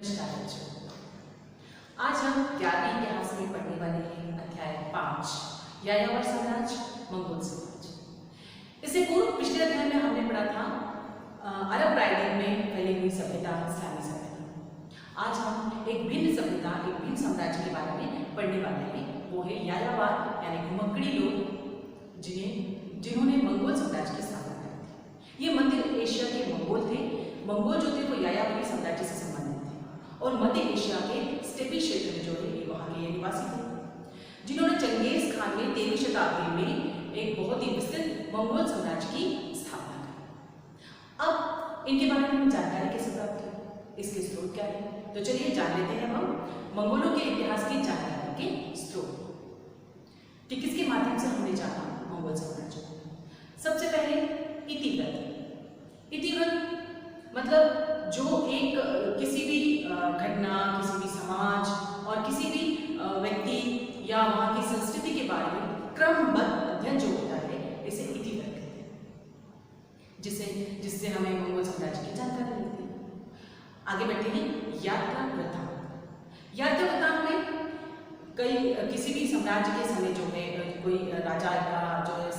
नमस्कार बच्चों, आज हम 11वीं इतिहास में पढ़ने वाले हैं अध्याय 5 यायावर साम्राज्य, मंगोल साम्राज्य। इससे पूर्व पिछले अध्याय में हमने पढ़ा था अरब प्रायद्वीप में फैली हुई सभ्यता, इस्लामी सभ्यता। आज हम एक भिन्न सभ्यता, एक भिन्न साम्राज्य के बारे में पढ़ने वाले हैं। वो है यायावर यानी घुमक्कड़ी लोग, जिन्होंने मंगोल साम्राज्य की स्थापना की थी। ये मध्य एशिया के मंगोल थे। मंगोल जो थे वो यायावरी साम्राज्य से संबंधित थे और मध्य एशिया के स्टेपी क्षेत्र में जो है वहाँ के निवासी थे, जिन्होंने चंगेज खान में 13वीं शताब्दी में एक बहुत ही विस्तृत मंगोल साम्राज्य की स्थापना की। अब इनके बारे में जानकारी कैसे प्राप्त की, इसके स्रोत क्या है, तो चलिए जान लेते हैं हम मंगोलों के इतिहास की जानकारी के स्रोत कि किसके माध्यम से हमने जाना मंगोल साम्राज्य। सबसे पहले इतिवृत्त मतलब जो एक किसी भी घटना, किसी भी समाज और किसी भी व्यक्ति या वहाँ की संस्कृति के बारे में क्रमबद्ध अध्ययन जो होता है, इसे इतिवृत्त कहते हैं, जिससे हमें मंगोल साम्राज्य की जानकारी मिलती है। आगे बढ़ते हैं यात्रा वृत्तांत। यात्रा वृत्तांत में किसी भी साम्राज्य के समय जो है कोई राजा का जो है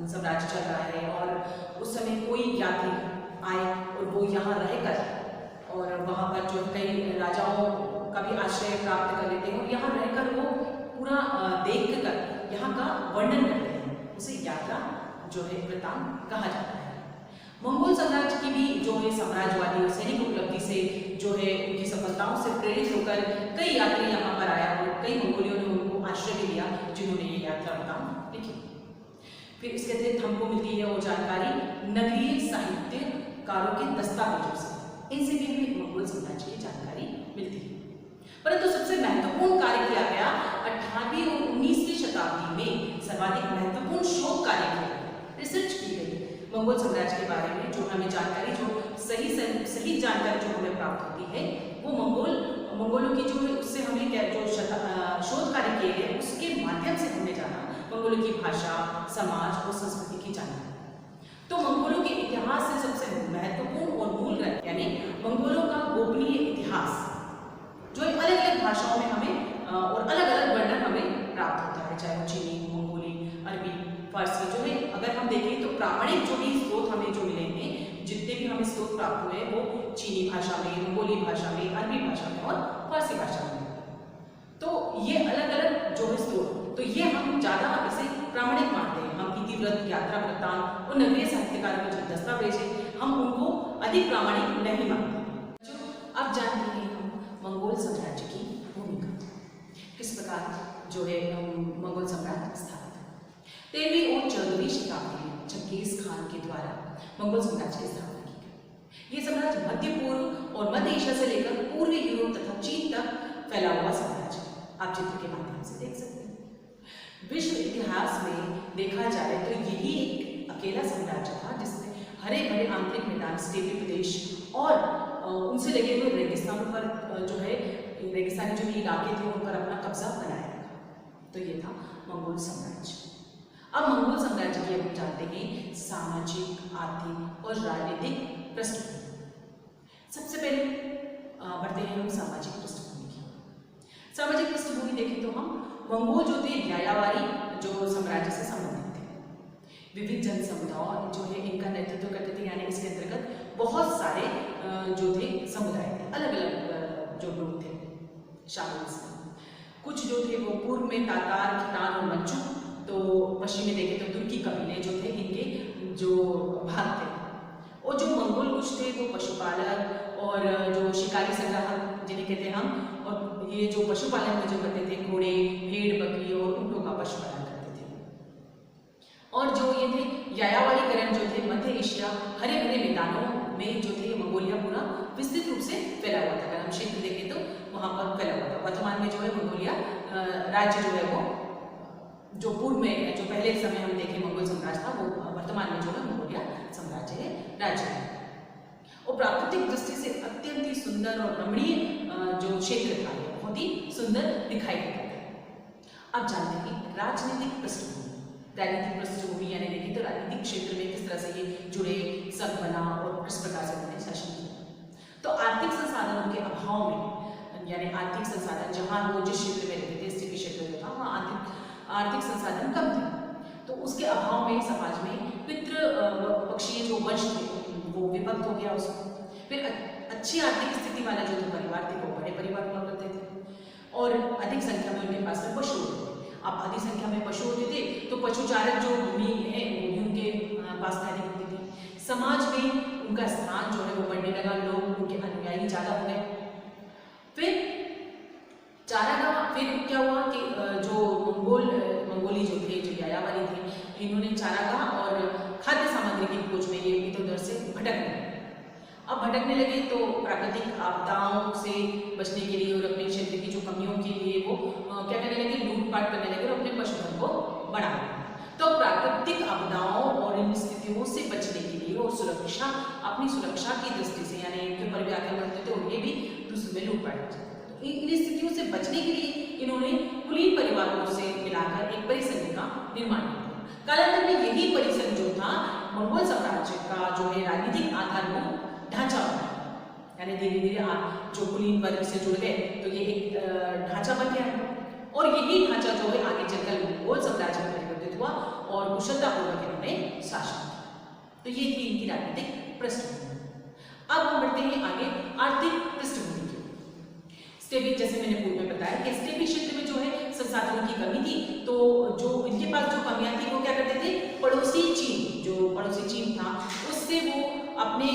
साम्राज्य चल रहा है और उस समय कोई यात्री आए और वो यहाँ रहकर और वहाँ पर जो कई राजाओं का भी आश्रय प्राप्त कर लेते हैं और यहाँ रहकर वो पूरा देख कर यहाँ का वर्णन करते हैं, उसे यात्रा जो है वृत्तांत कहा जाता है। मंगोल साम्राज्य की भी जो है साम्राज्यवादी और सैनिक उपलब्धि से जो है उनकी सफलताओं से प्रेरित होकर कई यात्री यहाँ पर आया और कई मंगोलियों ने उनको आश्रय भी दिया, जिन्होंने ये यात्रा वृत्तांत लिखी। फिर इसके अतिरिक्त हमको मिलती है वो जानकारी नगरीय साहित्यकारों के दस्तावेजों से, इनसे भी हमें मंगोल साम्राज्य की जानकारी मिलती है। परंतु सबसे महत्वपूर्ण कार्य किया गया 18वीं और 19वीं शताब्दी में सर्वाधिक महत्वपूर्ण शोध कार्य किया गया, रिसर्च की गई मंगोल साम्राज्य के बारे में। जो हमें जानकारी, जो सही जानकारी जो हमें प्राप्त होती है, वो मंगोलों की जो है उससे हमें क्या जो शोध कार्य किए गए उसके माध्यम से हमने जाना मंगोलों की भाषा, समाज और संस्कृति की जानकारी। तो मंगोलों के इतिहास से सबसे महत्वपूर्ण और मूल ग्रंथ यानी मंगोलों का गोपनीय इतिहास, जो अलग अलग भाषाओं में हमें और अलग अलग वर्णन हमें प्राप्त होता है, चाहे वो चीनी, मंगोली, अरबी, फारसी। जो है अगर हम देखें तो प्रामाणिक जो भी स्रोत हमें जो मिले हैं, जितने भी हमें स्रोत प्राप्त हुए वो चीनी भाषा में, मंगोली भाषा में, अरबी भाषा में और फारसी भाषा में। तो ये अलग अलग जो है स्रोत, तो ये हम ज़्यादा इसे प्रामाणिक मानते हैं। हम इतिवृत्त, यात्रा वृत्तांत और नगरीय साहित्यकारों के जो दस्तावेज है, हम उनको अधिक प्रामाणिक नहीं मानते। अब जानते हैं हम मंगोल साम्राज्य की भूमिका, किस प्रकार जो है मंगोल साम्राज्य स्थापित है। 13वीं और 14वीं शताब्दी में चंगेज खान के द्वारा मंगोल साम्राज्य की स्थापना की गई। ये साम्राज्य मध्य पूर्व और मध्य एशिया से लेकर पूर्वी यूरोप तथा चीन तक फैला हुआ साम्राज्य, आप चित्र के माध्यम से देख सकते हैं। विश्व इतिहास में देखा जाए तो यही एक अकेला साम्राज्य था जिसने हरे भरे आंतरिक मैदान, स्टेपी प्रदेश और उनसे लगे हुए रेगिस्तानों पर जो है रेगिस्तानी जो इलाके थे उन पर अपना कब्जा बनाया रखा। तो ये था मंगोल साम्राज्य। अब मंगोल साम्राज्य की हम जानते हैं सामाजिक, आर्थिक और राजनीतिक पृष्ठभूमि। सबसे पहले बढ़ते हैं हम सामाजिक पृष्ठभूमि की। सामाजिक पृष्ठभूमि देखें तो हम मंगोल जो थे यायावरी जो साम्राज्य से संबंधित थे। विविध जन समुदाय जो है इनका नेतृत्व करते थे, यानी इसके अंतर्गत बहुत सारे जो थे समुदाय थे, अलग अलग जो लोग थे शामिल इसमें। कुछ जो थे वो पूर्व में तातार, खितान और मंचू, तो पश्चिम में देखें तो तुर्की कबीले जो थे इनके जो भाग थे। और जो मंगोल कुछ थे वो पशुपालक और जो शिकारी संग्राहक जिन्हें कहते हैं हम, और ये जो पशुपालन में जो करते थे घोड़े, भेड़, बकरी और ऊँटों का पशुपालन करते थे। और जो ये थे यायावरीकरण जो थे मध्य एशिया हरे भरे मैदानों में जो थे मंगोलिया पूरा विस्तृत रूप से फैला हुआ था। अगर हम क्षेत्र देखें तो वहाँ पर फैला हुआ था। वर्तमान में जो है मंगोलिया राज्य जो है वो जो पूर्व में जो पहले समय हम देखें मंगोल साम्राज्य था, वो वर्तमान में जो है मंगोलिया साम्राज्य है, राज्य है। और प्राकृतिक दृष्टि से अत्यंत ही सुंदर और रमणीय जो क्षेत्र था, बहुत ही सुंदर दिखाई देता था। अब जानते हैं राजनीतिक पृष्ठभूमि। राजनीतिक पृष्ठभूमि यानी देखें तो राजनीतिक क्षेत्र में किस तरह से ये जुड़े, संघ बना और किस प्रकार से उन्होंने शासन किया। तो आर्थिक संसाधनों के अभाव में आर्थिक संसाधन कम थे, तो उसके अभाव में समाज में पितृ पक्षीय जो वंश थे वो विभक्त हो गया उसमें। फिर अच्छी आर्थिक स्थिति वाला जो परिवार थे वो बड़े परिवार हुआ करते थे और अधिक संख्या में उनके पास में पशु होते थे। अब अधिक संख्या में पशु होते थे तो पशुचारक जो भूमि है वो भी उनके पास में अधिक होती थी। समाज में उनका स्थान जो है वो बढ़ने लगा, लोग उनके अनुयायी ज्यादा हो गए। फिर चारागाह, फिर क्या हुआ कि जो मंगोली जो थे, जो यायावरी थे, इन्होंने चारागाह और खाद्य सामग्री की खोज में ये इधर उधर से भटकने लगे। अब भटकने लगे तो प्राकृतिक आपदाओं से बचने के लिए और अपने क्षेत्र की जो कमियों के लिए वो क्या करने लगे, लूटपाट करने लगे और अपने पशुधन को बढ़ाने लगे। तो प्राकृतिक आपदाओं और इन स्थितियों से बचने के लिए और सुरक्षा, अपनी सुरक्षा की दृष्टि से, यानी इनके ऊपर भी आक्रमण होते थे और ये भी दूसरे में लूटपाट करते थे। तो इन स्थितियों से बचने के लिए इन्होंने कुलीन परिवारों से मिलाकर एक परिसंघ का निर्माण किया। कालांतर में यही परिसंघ जो था मंगोल साम्राज्य का जो है राजनीतिक आधारभूत ढांचा बना, यानी धीरे धीरे जो कुलीन वर्ग से जुड़ गए तो ये एक ढांचा बन गया और यही ढांचा जो है आगे चलकर मंगोल साम्राज्य में परिवर्तित हुआ और कुशलतापूर्वक इन्होंने शासन किया। तो ये थी इनकी राजनीतिक पृष्ठभूमि। अब हम बढ़ते हैं आगे आर्थिक पृष्ठभूमि की। स्टेपिक, जैसे मैंने पूर्व में बताया कि स्टेपिक क्षेत्र में जो है संसाधनों की कमी थी, तो जो इनके पास जो कमियां थी वो क्या करते थे, पड़ोसी चीन, जो पड़ोसी चीन था उससे वो अपने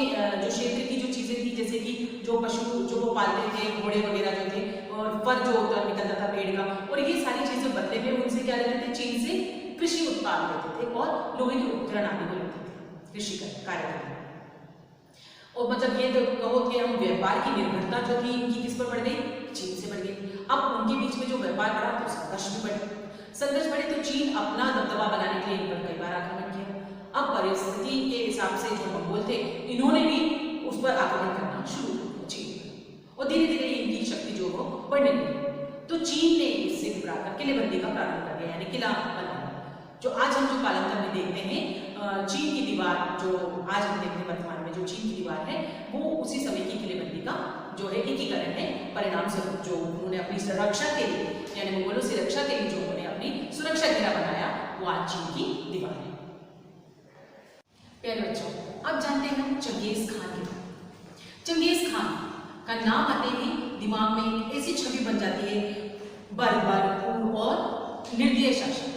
जो क्षेत्र की जो चीजें थी, जैसे कि जो पशु जो वो पालते थे, घोड़े वगैरह जो थे, और फर जो होता निकलता था पेड़ का, और ये सारी चीजें बदले में उनसे क्या लेते थे, चीन से कृषि उत्पाद लेते थे और लोहे के उपकरण आदि को लेते थे कृषि कार्य करने। और मतलब ये तो कहो कि हम व्यापार की निर्भरता जो थी इनकी किस पर बढ़ गई, चीन से बढ़ गई। अब उनके बीच में जो व्यापार बढ़ा तो संघर्ष भी बढ़े, संघर्ष बढ़े तो चीन अपना दबदबा बनाने के लिए इन पर कई बार आक्रमण किया। अब परिस्थिति के हिसाब से जो मंगोल थे इन्होंने भी उस पर आक्रमण करना शुरू कर दिया चीन, और धीरे धीरे इनकी शक्ति जो हो बढ़ने लगी। तो चीन ने इससे घबराकर किलेबंदी का प्रारंभ कर दिया, यानी किला बनाना। जो आज हम जो कालांतर में देखते हैं चीन की दीवार, जो आज हम देखते हैं वर्तमान में जो चीन की दीवार है, वो उसी समय की किलेबंदी का जो है एकीकरण है। परिणाम स्वरूप जो उन्होंने अपनी सुरक्षा के लिए, यानी मुगलों से रक्षा के लिए जो उन्होंने अपनी सुरक्षा घेरा बनाया, वो आज चीन की दीवार है। प्यारे बच्चों, अब जानते हैं हम चंगेज खान के बारे में। चंगेज खान का नाम आते ही दिमाग में एक ऐसी छवि बन जाती है, बर्बर, क्रूर और निर्दयी शासक,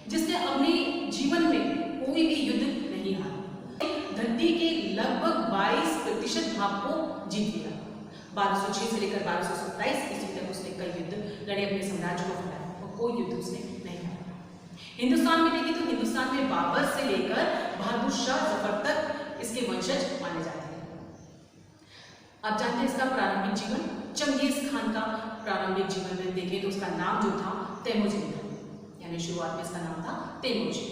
जिसने अपने जीवन में कोई भी युद्ध नहीं हारा। धरती के लगभग 22% भाग को जीत लिया। 1206 से लेकर 1227 ईस्वी तक उसने कई युद्ध लड़े, अपने साम्राज्य को फैलाया और कोई युद्ध उसने नहीं हारा। हिंदुस्तान में देखें तो हिंदुस्तान में बाबर से लेकर बहादुर शाह जफर तक इसके वंशज माने जाते हैं। आप जानते हैं इसका प्रारंभिक जीवन। चंगेज खान का प्रारंभिक जीवन में देखें तो उसका नाम जो था तैमूजिन था, यानी शुरुआत में इसका नाम था तैमूजिन।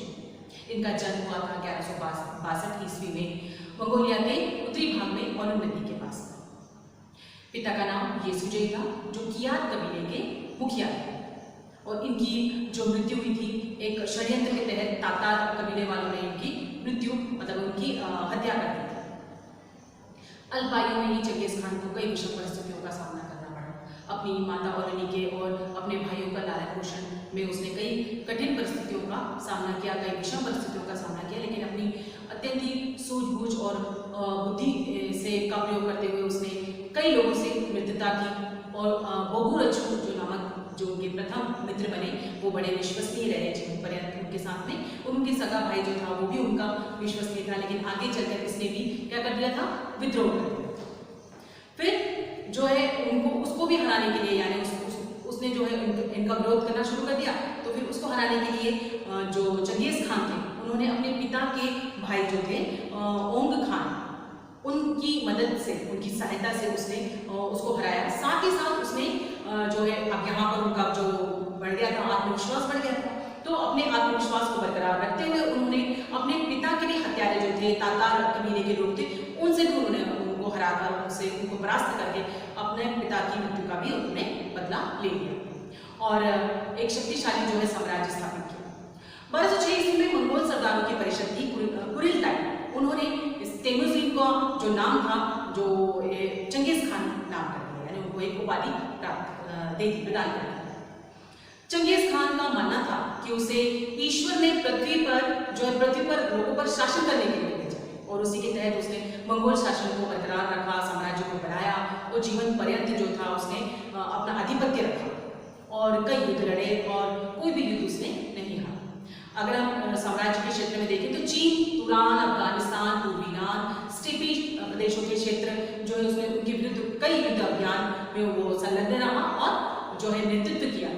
इनका जन्म हुआ था 1162 ईस्वी में मंगोलिया के उत्तरी भाग में ओनम नदी के पास। पिता का नाम येसुजेई था, जो कियात कबीले के मुखिया थे, और इनकी जो मृत्यु हुई थी एक षड्यंत्र के तहत तातार कबीले वालों ने इनकी मृत्यु, मतलब उनकी हत्या कर दी थी। अल्पायु में ही चंगेज खान को कई विषम परिस्थितियों का सामना करना पड़ा। अपनी माता औरनी के और अपने भाइयों का लालन पोषण में उसने कई कठिन परिस्थितियों का सामना किया, कई विषम परिस्थितियों का सामना किया, लेकिन अपनी अत्यंत सूझबूझ और बुद्धि से का प्रयोग करते हुए उसने कई लोगों से मित्रता की, और बोगुरचू जो नामक जो उनके प्रथम मित्र बने वो बड़े विश्वसनीय रहे जीवन पर्यंत उनके साथ में। उनके सगा भाई जो था वो भी उनका विश्वसनीय था, लेकिन आगे चलकर इसने भी क्या कर दिया था, विद्रोह कर दिया। फिर जो है उनको उसको भी हराने के लिए, यानी उसने जो है इनका विरोध करना शुरू कर दिया। तो फिर उसको हराने के लिए जो चंगेज खान थे उन्होंने अपने पिता के भाई जो थे ओंग खान, उनकी मदद से, उनकी सहायता से उसने उसको हराया। साथ ही साथ उसने जो है अब यहाँ पर उनका जो बढ़ गया था, आत्मविश्वास बढ़ गया था, तो अपने आत्मविश्वास को बरकरार रखते हुए उन्होंने अपने पिता के भी हत्यारे जो थे तातार कबीले के लोग थे, उनसे भी उन्होंने उनको हराकर, उनसे उनको परास्त करके अपने पिता की मृत्यु का भी उन्होंने बदला ले लिया और एक शक्तिशाली जो है साम्राज्य स्थापित किया। 1206 ईस्वी में मंगोल सरदारों की परिषद थी कुरिलताई, उन्होंने तैमूजिन का जो नाम था जो चंगेज खान नाम कर दिया, यानी उनको एक उपाधि प्राप्त दे दी, प्रदान कर दी। चंगेज खान का मानना था कि उसे ईश्वर ने पृथ्वी पर लोगों पर शासन करने के लिए भेजा और उसी के तहत उसने मंगोल शासन को बरकरार रखा, साम्राज्य को बढ़ाया और जीवन पर्यंत जो था उसने अपना आधिपत्य रखा और कई युद्ध लड़े और कोई भी युद्ध उसने नहीं हारा। अगर हम साम्राज्य के क्षेत्र में देखें तो चीन, तुरान, अफगानिस्तान, पूर्वी ईरान, स्टीपी प्रदेशों के क्षेत्र जो है उसमें उनके विरुद्ध कई युद्ध अभियान में वो संलग्न रहा और जो है नेतृत्व किया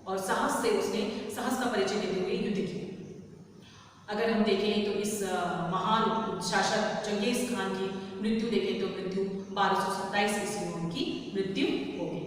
और साहस से उसने साहस का परिचय देते हुए युद्ध किया। अगर हम देखें तो इस महान शासक चंगेज खान की मृत्यु देखें तो मृत्यु 1227 ईस्वी में उनकी मृत्यु हो गई।